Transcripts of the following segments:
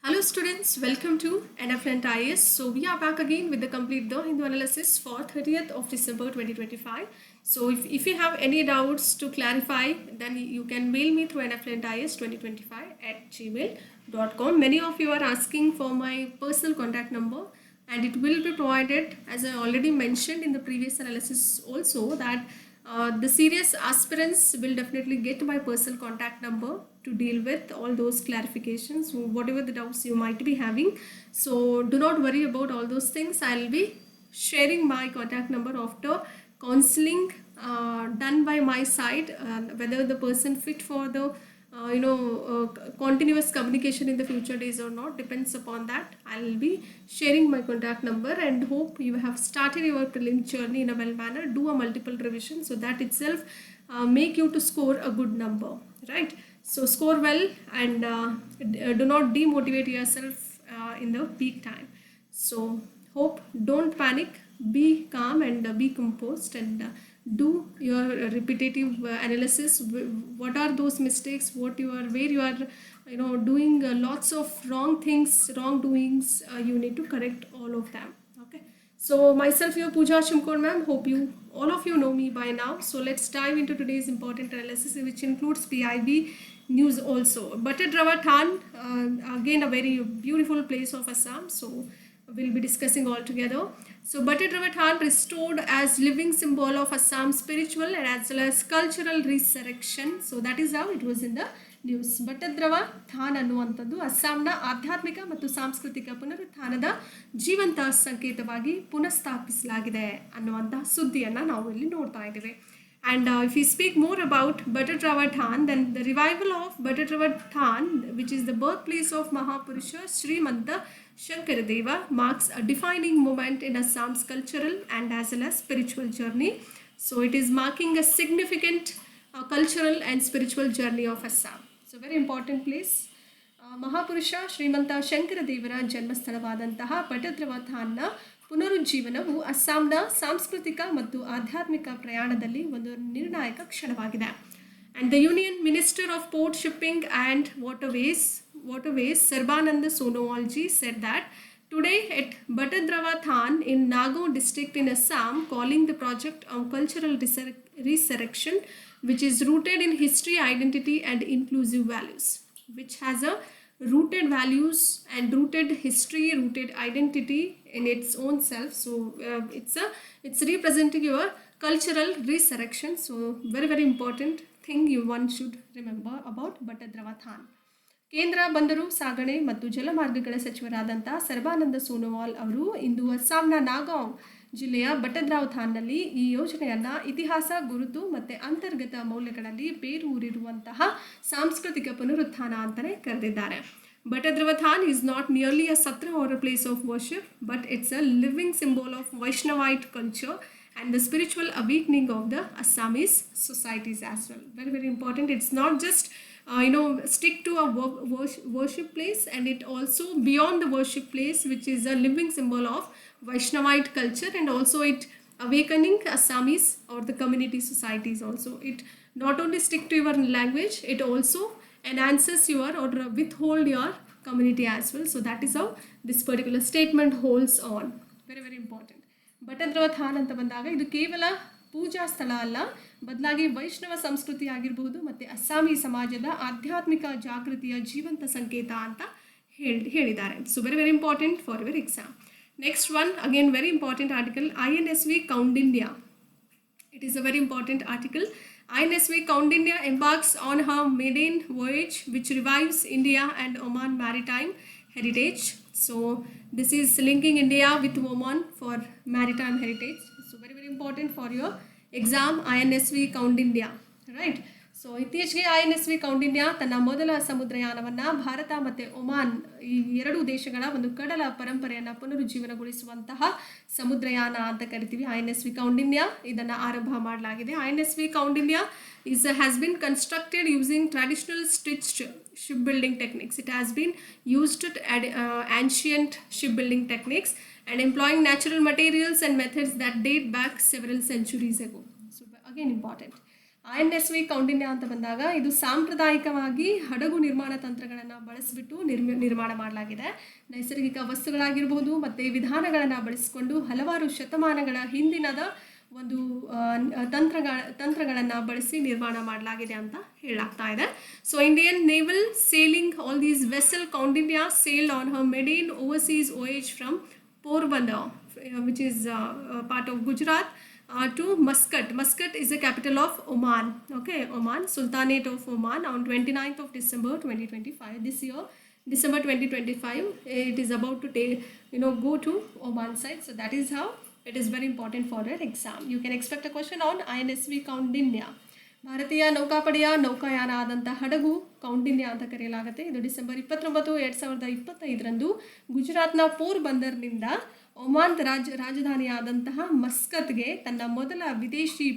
Hello students, welcome to essntials. So we are back again with the complete the Hindu analysis for 30th of December 2025. So if you have any doubts to clarify, then you can mail me through essntials2025@gmail.com. Many of you are asking for my personal contact number and it will be provided, as I already mentioned in the previous analysis also, that the serious aspirants will definitely get my personal contact number to deal with all those clarifications, whatever the doubts you might be having. So do not worry about all those things. I'll be sharing my contact number after counseling done by my side, whether the person fit for the continuous communication in the future days or not depends upon that. I'll be sharing my contact number and hope you have started your prelim journey in a well manner. Do a multiple revision so that itself make you to score a good number, right? So score well and do not demotivate yourself in the peak time. So hope, don't panic, be calm and be composed and do your repetitive analysis. What are those mistakes, what you are, where you are doing lots of wrong things, wrongdoings, you need to correct all of them. Okay, so myself, your Pooja Shimkor ma'am, hope you all of you know me by now. So let's dive into today's important analysis, which includes PIB news also. Butted Rawa Than, again a very beautiful place of Assam. So we'll be discussing all together. So Butted Rawa Than restored as living symbol of Assam spiritual and as well as cultural resurrection. So that is how it was in the news. Batadrava Than ಅನ್ನುವಂಥದ್ದು ಅಸ್ಸಾಂನ ಆಧ್ಯಾತ್ಮಿಕ ಮತ್ತು ಸಾಂಸ್ಕೃತಿಕ ಪುನರುತ್ಥಾನದ ಜೀವಂತ ಸಂಕೇತವಾಗಿ ಪುನಃಸ್ಥಾಪಿಸಲಾಗಿದೆ ಅನ್ನುವಂತಹ ಸುದ್ದಿಯನ್ನು ನಾವು ಇಲ್ಲಿ ನೋಡ್ತಾ ಇದ್ದೇವೆ. And if we speak more about Bhattadrava Than, then the revival of Bhattadrava Than, which is the birthplace of Mahapurusha Srimanta Shankaradeva, marks a defining moment in Assam's cultural and as well as spiritual journey. So it is marking a significant cultural and spiritual journey of Assam. So very important place. ಮಹಾಪುರುಷ ಶ್ರೀಮಂತ ಶಂಕರದೇವರ ಜನ್ಮಸ್ಥಳವಾದಂತಹ ಬಟದ್ರವ ಥಾನ್ನ ಪುನರುಜ್ಜೀವನವು ಅಸ್ಸಾಂನ ಸಾಂಸ್ಕೃತಿಕ ಮತ್ತು ಆಧ್ಯಾತ್ಮಿಕ ಪ್ರಯಾಣದಲ್ಲಿ ಒಂದು ನಿರ್ಣಾಯಕ ಕ್ಷಣವಾಗಿದೆ. And the Union Minister of Port Shipping and Waterways Sarbananda Sonowal ji said that today at Bhattadrava Than in Nagaon district in Assam, calling the project of cultural resurrection, which is rooted in history, identity and inclusive values, which has a rooted values and rooted history, rooted identity in its own self. So it's representing your cultural resurrection. So very important thing one should remember about Bhattadrava Than. ಕೇಂದ್ರ ಬಂದರು ಸಾಗಣೆ ಮತ್ತು ಜಲಮಾರ್ಗಗಳ ಸಚಿವರಾದಂತಹ ಸರ್ಬಾನಂದ ಸೋನೋವಾಲ್ ಅವರು ಇಂದು ಅಸ್ಸಾಂನ ನಾಗಾಂವ್ ಜಿಲ್ಲೆಯ ಬಟದ್ರಾವ್ ಥಾನ್ನಲ್ಲಿ ಈ ಯೋಜನೆಯನ್ನು ಇತಿಹಾಸ, ಗುರುತು ಮತ್ತು ಅಂತರ್ಗತ ಮೌಲ್ಯಗಳಲ್ಲಿ ಬೇರೂರಿರುವಂತಹ ಸಾಂಸ್ಕೃತಿಕ ಪುನರುತ್ಥಾನ ಅಂತಲೇ ಕರೆದಿದ್ದಾರೆ. Bhattadrava Than is not merely a satra or a place of worship, but it's a living symbol of Vaishnavite culture and the spiritual awakening of the Assamese societies as well. Very important. It's not just stick to a worship place, and it also beyond the worship place, which is a living symbol of Vaishnavite culture and also it awakening Assamese or the community societies also. It not only stick to your language, it also enhances your or withhold your community as well. So that is how this particular statement holds on. Very important. Batadrava Than ಅಂತ ಬಂದಾಗ ಇದು ಕೇವಲ ಪೂಜಾ ಸ್ಥಳ ಅಲ್ಲ, ಬದಲಾಗಿ ವೈಷ್ಣವ ಸಂಸ್ಕೃತಿ ಆಗಿರಬಹುದು ಮತ್ತು ಅಸ್ಸಾಮಿ ಸಮಾಜದ ಆಧ್ಯಾತ್ಮಿಕ ಜಾಗೃತಿಯ ಜೀವಂತ ಸಂಕೇತ ಅಂತ ಹೇಳಿದ್ದಾರೆ. So very important for your exam. Next one, again very important article, INSV Kaundinya. It is a very important article. INSV Kaundinya embarks on her maiden voyage which revives India and Oman maritime heritage. So this is linking India with Oman for maritime heritage. So very important for your exam, INSV Kaundinya, right? So ಇತ್ತೀಚೆಗೆ INSV Kaundinya ತನ್ನ ಮೊದಲ ಸಮುದ್ರಯಾನವನ್ನು ಭಾರತ ಮತ್ತು Oman ಈ ಎರಡೂ ದೇಶಗಳ ಒಂದು ಕಡಲ ಪರಂಪರೆಯನ್ನು ಪುನರುಜ್ಜೀವನಗೊಳಿಸುವಂತಹ ಸಮುದ್ರಯಾನ ಅಂತ ಕರಿತೀವಿ. INSV ಕೌಂಡಿನ್ಯ ಇದನ್ನು ಆರಂಭ ಮಾಡಲಾಗಿದೆ. INSV Kaundinya has been constructed using traditional stitched shipbuilding techniques. It has been used at ancient shipbuilding techniques and employing natural materials and methods that date back several centuries ago. So again important. INSV Kaundinya ಅಂತ ಬಂದಾಗ ಇದು ಸಾಂಪ್ರದಾಯಿಕವಾಗಿ ಹಡಗು ನಿರ್ಮಾಣ ತಂತ್ರಗಳನ್ನು ಬಳಸಿಬಿಟ್ಟು ನಿರ್ಮಾಣ ಮಾಡಲಾಗಿದೆ. ನೈಸರ್ಗಿಕ ವಸ್ತುಗಳಾಗಿರ್ಬೋದು ಮತ್ತು ವಿಧಾನಗಳನ್ನು ಬಳಸಿಕೊಂಡು ಹಲವಾರು ಶತಮಾನಗಳ ಹಿಂದಿನದ ಒಂದು ತಂತ್ರಗಳನ್ನು ಬಳಸಿ ನಿರ್ಮಾಣ ಮಾಡಲಾಗಿದೆ ಅಂತ ಹೇಳಲಾಗ್ತಾ ಇದೆ. So Indian naval sailing all these vessel Kaundinya sailed on her maiden overseas voyage from Porbandar, which is part of Gujarat, to Muscat. Muscat is the capital of Oman. Okay, Oman, Sultanate of Oman, on 29th of December 2025. This year, December 2025, it is about to take, go to Oman side. So that is how it is very important for your exam. You can expect a question on INSV Kaundinya. ಭಾರತೀಯ ನೌಕಾಪಡೆಯ ನೌಕಾಯಾನ ಆದಂಥ ಹಡಗು ಕೌಂಡಿನ್ಯ ಅಂತ ಕರೆಯಲಾಗುತ್ತೆ. ಇದು December 29, 2025ರಂದು ಗುಜರಾತ್ನ ಪೋರ್ಬಂದರ್ನಿಂದ Oman ರಾಜಧಾನಿಯಾದಂತಹ ಮಸ್ಕತ್ಗೆ ತನ್ನ ಮೊದಲ ವಿದೇಶಿ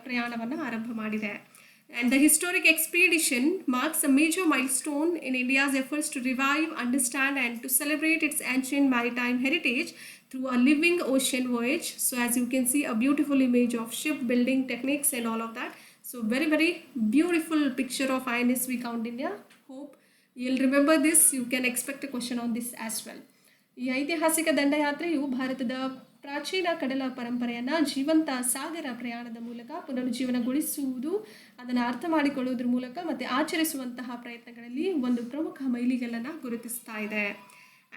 ಪ್ರಯಾಣವನ್ನು ಆರಂಭ ಮಾಡಿದೆ. And the historic expedition marks a major milestone in India's efforts to revive, understand and to celebrate its ancient maritime heritage through a living ocean voyage. So as you can see, a beautiful image of shipbuilding techniques and all of that. So very, very beautiful picture of INSV Kaundinya. Hope you'll remember this. You can expect a question on this as well. ಈ ಐತಿಹಾಸಿಕ ದಂಡಯಾತ್ರೆಯು ಭಾರತದ ಪ್ರಾಚೀನ ಕಡಲ ಪರಂಪರೆಯನ್ನು ಜೀವಂತ ಸಾಗರ ಪ್ರಯಾಣದ ಮೂಲಕ ಪುನರುಜ್ಜೀವನಗೊಳಿಸುವುದು, ಅದನ್ನು ಅರ್ಥ ಮಾಡಿಕೊಳ್ಳುವುದರ ಮೂಲಕ ಮತ್ತು ಆಚರಿಸುವಂತಹ ಪ್ರಯತ್ನಗಳಲ್ಲಿ ಒಂದು ಪ್ರಮುಖ ಮೈಲಿಗಲ್ಲನ್ನು ಗುರುತಿಸ್ತಾ ಇದೆ.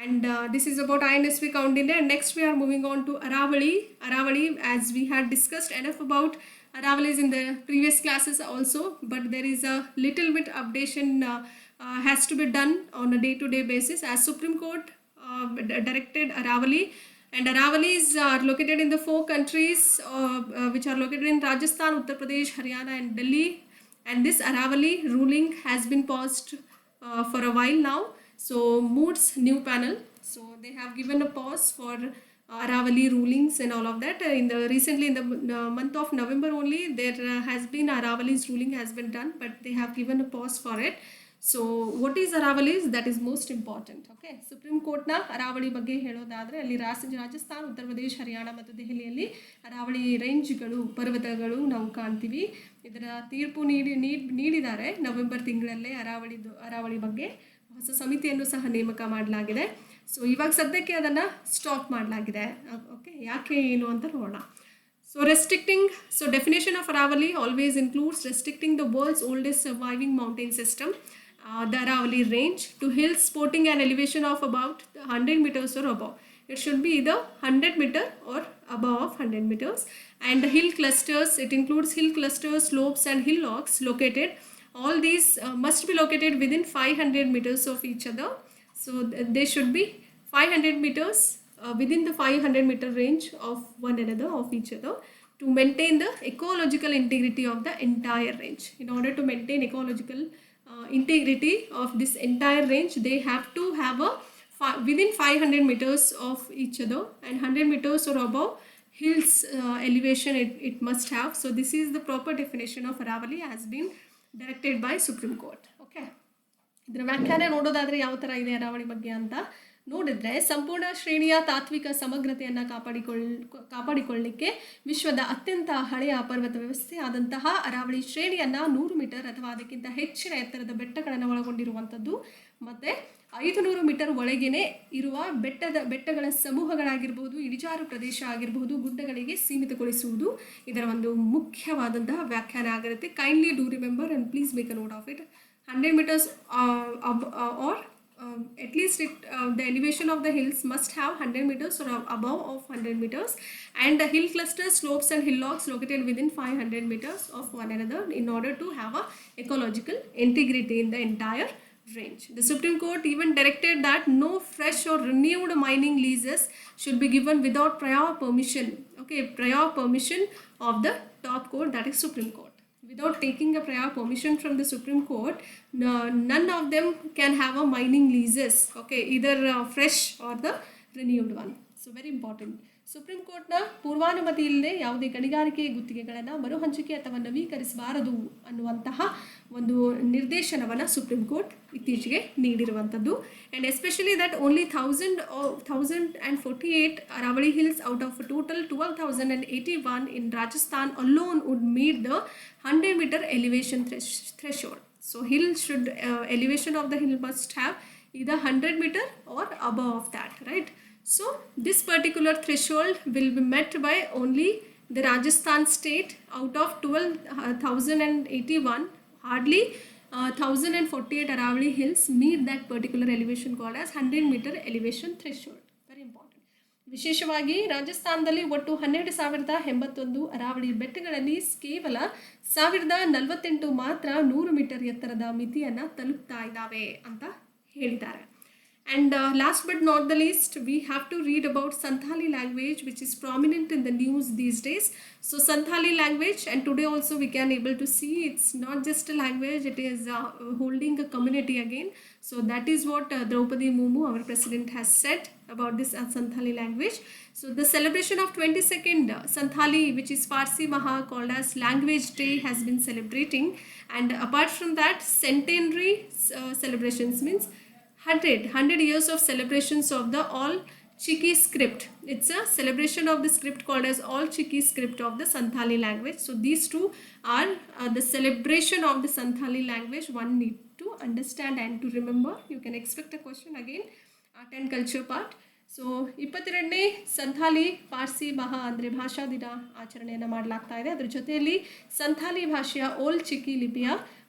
And this is about INSV Kaundinya. Next we are moving on to Aravali. Aravali, as we had discussed enough about Aravalis in the previous classes also, but there is a little bit updation has to be done on a day-to-day basis, as Supreme Court directed Aravali, and Aravalis are located in the 4 countries which are located in Rajasthan, Uttar Pradesh, Haryana and Delhi, and this Aravali ruling has been paused for a while now. So Moods new panel, so they have given a pause for Aravali rulings and all of that. Recently in the month of November only, there has been Aravali's ruling has been done, but they have given a pause for it. So what is Aravalis? That is most important. Okay, Supreme Court na Aravali ಬಗ್ಗೆ ಹೇಳೋದಾದ್ರೆ ಅಲ್ಲಿ ರಾಜಸ್ಥಾನ್, ಉತ್ತರ ಪ್ರದೇಶ, ಹರಿಯಾಣ ಮತ್ತು ದೆಹಲಿಯಲ್ಲಿ ಅರಾವಳಿ ರೇಂಜ್ಗಳು, ಪರ್ವತಗಳು ನಾವು ಕಾಣ್ತೀವಿ. ಇದರ ತೀರ್ಪು ನೀಡಿದ್ದಾರೆ ನವೆಂಬರ್ ತಿಂಗಳಲ್ಲೇ ಅರಾವಳಿ ಬಗ್ಗೆ ಹೊಸ ಸಮಿತಿಯನ್ನು ಸಹ ನೇಮಕ ಮಾಡಲಾಗಿದೆ. ಸೊ ಇವಾಗ ಸದ್ಯಕ್ಕೆ ಅದನ್ನು ಸ್ಟಾಪ್ ಮಾಡಲಾಗಿದೆ. ಓಕೆ, ಯಾಕೆ ಏನು ಅಂತ ನೋಡೋಣ. So definition of Aravali always includes restricting the world's oldest surviving mountain system, the Aravali range, to hills sporting an elevation of about 100 meters or above. It should be either 100 meter or above 100 meters. And the hill clusters, it includes hill clusters, slopes and hillocks located. All these must be located within 500 meters of each other. So they should be 500 meters within the 500 meter range of one another, of each other, to maintain the ecological integrity of the entire range. In order to maintain ecological integrity of this entire range, they have to have within 500 meters of each other, and 100 meters or above hills elevation it must have. So this is the proper definition of Aravali has been directed by Supreme Court. Okay, ಇದರ ವ್ಯಾಖ್ಯಾನ ನೋಡೋದಾದರೆ ಯಾವ ಥರ ಇದೆ ಅರಾವಳಿ ಬಗ್ಗೆ ಅಂತ ನೋಡಿದ್ರೆ, ಸಂಪೂರ್ಣ ಶ್ರೇಣಿಯ ತಾತ್ವಿಕ ಸಮಗ್ರತೆಯನ್ನು ಕಾಪಾಡಿಕೊಳ್ಳಲಿಕ್ಕೆ ವಿಶ್ವದ ಅತ್ಯಂತ ಹಳೆಯ ಪರ್ವತ ವ್ಯವಸ್ಥೆ ಆದಂತಹ ಅರಾವಳಿ ಶ್ರೇಣಿಯನ್ನು 100 ಮೀಟರ್ ಅಥವಾ ಅದಕ್ಕಿಂತ ಹೆಚ್ಚಿನ ಎತ್ತರದ ಬೆಟ್ಟಗಳನ್ನು ಒಳಗೊಂಡಿರುವಂಥದ್ದು, ಮತ್ತು 500 ಮೀಟರ್ ಒಳಗೇನೆ ಇರುವ ಬೆಟ್ಟಗಳ ಸಮೂಹಗಳಾಗಿರ್ಬೋದು, ಇಳಿಜಾರು ಪ್ರದೇಶ ಆಗಿರ್ಬೋದು, ಗುಡ್ಡಗಳಿಗೆ ಸೀಮಿತಗೊಳಿಸುವುದು ಇದರ ಒಂದು ಮುಖ್ಯವಾದಂತಹ ವ್ಯಾಖ್ಯಾನ ಆಗಿರುತ್ತೆ. Kindly do remember and please make a note of it. 100 meters or at least the elevation of the hills must have 100 meters or above of 100 meters, and the hill clusters, slopes and hillocks located within 500 meters of one another in order to have a ecological integrity in the entire range. The Supreme Court even directed that no fresh or renewed mining leases should be given without prior permission. Okay, prior permission of the top court, that is Supreme Court. Without taking a prior permission from the Supreme Court, none of them can have a mining leases. Okay, either fresh or the renewed one. So very important. Supreme ಕೋರ್ಟ್ನ ಪೂರ್ವಾನುಮತಿ ಇಲ್ಲದೆ ಯಾವುದೇ ಗಣಿಗಾರಿಕೆ ಗುತ್ತಿಗೆಗಳನ್ನು ಮರುಹಂಚಿಕೆ ಅಥವಾ ನವೀಕರಿಸಬಾರದು ಅನ್ನುವಂತಹ ಒಂದು ನಿರ್ದೇಶನವನ್ನು supreme court ಇತ್ತೀಚೆಗೆ ನೀಡಿರುವಂಥದ್ದು. And especially that only 1048 Aravali hills out of a total 12,081 in Rajasthan alone would meet the 100-meter elevation threshold. So hill should elevation of the hill must have either 100 meter or above that, right? So this particular threshold will be met by only the Rajasthan state. Out of 12,081, hardly 1,048 Aravali hills meet that particular elevation called as 100-meter elevation threshold. Very important. ವಿಶೇಷವಾಗಿ ರಾಜಸ್ಥಾನದಲ್ಲಿ ಒಟ್ಟು 12,081 ಅರಾವಳಿ ಬೆಟ್ಟಗಳಲ್ಲಿ ಕೇವಲ 1,048 ಮಾತ್ರ 100 metre ಎತ್ತರದ ಮಿತಿಯನ್ನು ತಲುಪ್ತಾ ಇದ್ದಾವೆ ಅಂತ ಹೇಳಿದ್ದಾರೆ. And last but not the least, we have to read about Santhali language, which is prominent in the news these days. So Santhali language, and today also we can able to see it's not just a language, it is holding a community again. So that is what Draupadi Murmu, our president, has said about this Santhali language. So the celebration of 22nd Santhali, which is Farsi Maha, called as Language Day, has been celebrating. And apart from that, centenary celebrations means 100 years of celebrations of the all Chiki script. It's a celebration of the script called as all Chiki script of the Santhali language. So these two are the celebration of the Santhali language. One need to understand and to remember. You can expect a question again, art and culture part. So 22ನೇ ಸಂಥಾಲಿ ಪಾರ್ಸಿ ಮಹಾ ಅಂದರೆ ಭಾಷಾ ದಿನ ಆಚರಣೆಯನ್ನು ಮಾಡಲಾಗ್ತಾ ಇದೆ. ಅದರ ಜೊತೆಯಲ್ಲಿ ಸಂಥಾಲಿ ಭಾಷೆಯ ಓಲ್ಡ್ ಚಿಕ್ಕಿ ಲಿಪಿಯ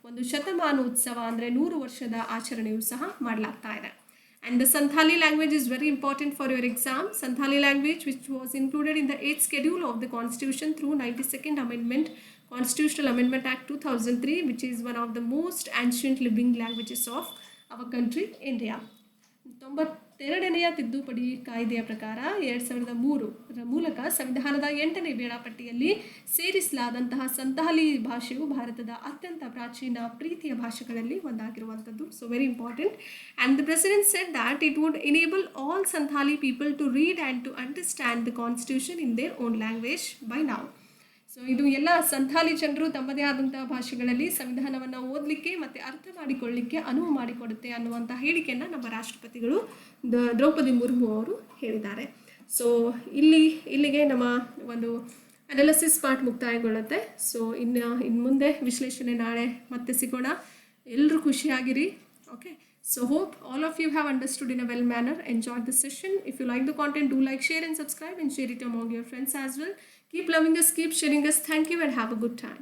ಒಂದು ಶತಮಾನೋತ್ಸವ ಅಂದರೆ 100 ವರ್ಷದ ಆಚರಣೆಯೂ ಸಹ ಮಾಡಲಾಗ್ತಾ ಇದೆ. And the Santhali language is very important for your exam. Santhali language, which was included in the 8th schedule of the Constitution through 92nd Amendment, Constitutional Amendment Act 2003, which is one of the most ancient living languages of our country, India. 92ನೆಯ ತಿದ್ದುಪಡಿ ಕಾಯ್ದೆಯ ಪ್ರಕಾರ 2003 ಮೂಲಕ ಸಂವಿಧಾನದ 8ನೇ ವೇಳಾಪಟ್ಟಿಯಲ್ಲಿ ಸೇರಿಸಲಾದಂತಹ ಸಂತಾಲಿ ಭಾಷೆಯು ಭಾರತದ ಅತ್ಯಂತ ಪ್ರಾಚೀನ ಪ್ರೀತಿಯ ಭಾಷೆಗಳಲ್ಲಿ ಒಂದಾಗಿರುವಂಥದ್ದು. So very important. And the president said that it would enable all Santhali people to read and to understand the constitution in their own language by ನಾವು. ಸೊ ಇದು ಎಲ್ಲ ಸಂಥಾಲಿ ಜನರು ತಮ್ಮದೇ ಆದಂತಹ ಭಾಷೆಗಳಲ್ಲಿ ಸಂವಿಧಾನವನ್ನು ಓದಲಿಕ್ಕೆ ಮತ್ತು ಅರ್ಥ ಮಾಡಿಕೊಳ್ಳಲಿಕ್ಕೆ ಅನುವು ಮಾಡಿಕೊಡುತ್ತೆ ಅನ್ನುವಂಥ ಹೇಳಿಕೆಯನ್ನು ನಮ್ಮ ರಾಷ್ಟ್ರಪತಿಗಳು ದ್ರೌಪದಿ ಮುರ್ಮು ಅವರು ಹೇಳಿದ್ದಾರೆ. ಸೊ ಇಲ್ಲಿಗೆ ನಮ್ಮ ಒಂದು ಅನಾಲಿಸಿಸ್ ಪಾರ್ಟ್ ಮುಕ್ತಾಯಗೊಳ್ಳುತ್ತೆ. ಸೊ ಇನ್ನು ಮುಂದೆ ವಿಶ್ಲೇಷಣೆ ನಾಳೆ ಮತ್ತೆ ಸಿಗೋಣ. ಎಲ್ಲರೂ ಖುಷಿಯಾಗಿರಿ. Okay. So hope all of you have understood in a well manner, enjoyed the session. If you like the content, do like, share and subscribe and share it among your friends as well. Keep loving us, keep sharing us. Thank you and have a good time.